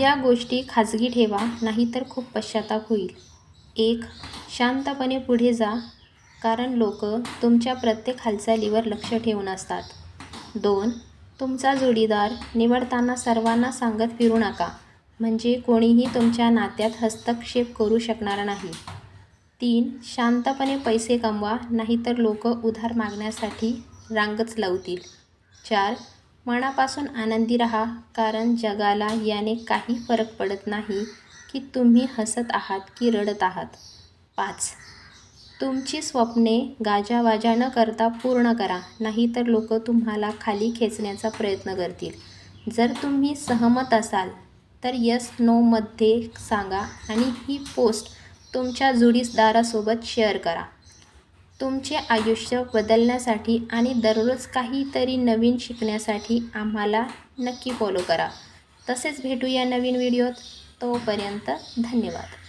या गोष्टी खाजगी ठेवा, नाहीतर खूप पश्चाताप होईल. 1. शांतपणे पुढे जा, कारण लोक तुमच्या प्रत्येक हालचालीवर लक्ष ठेवून असतात. 2. तुमचा जोडीदार निवडताना सर्वांना सांगत फिरू नका, म्हणजे कोणीही तुमच्या नात्यात हस्तक्षेप करू शकणार नाही. 3. शांतपणे पैसे कमवा, नाहीतर लोक उधार मागण्यासाठी रांगच लावतील. 4. मनापासून आनंदी राहा, कारण जगाला याने काही फरक पडत नाही की तुम्ही हसत आहात की रडत आहात. 5. तुमची स्वप्ने गाजावाजा न करता पूर्ण करा, नाहीतर लोक तुम्हाला खाली खेचण्याचा प्रयत्न करतील. जर तुम्ही सहमत असाल तर यस नो मध्ये सांगा आणि ही पोस्ट तुमच्या जोडीदारासोबत शेअर करा. तुमचे आयुष्य बदलण्यासाठी आणि दररोज काहीतरी नवीन शिकण्यासाठी आम्हाला नक्की फॉलो करा. तसेच भेटूया नवीन व्हिडिओत. तोपर्यंत धन्यवाद.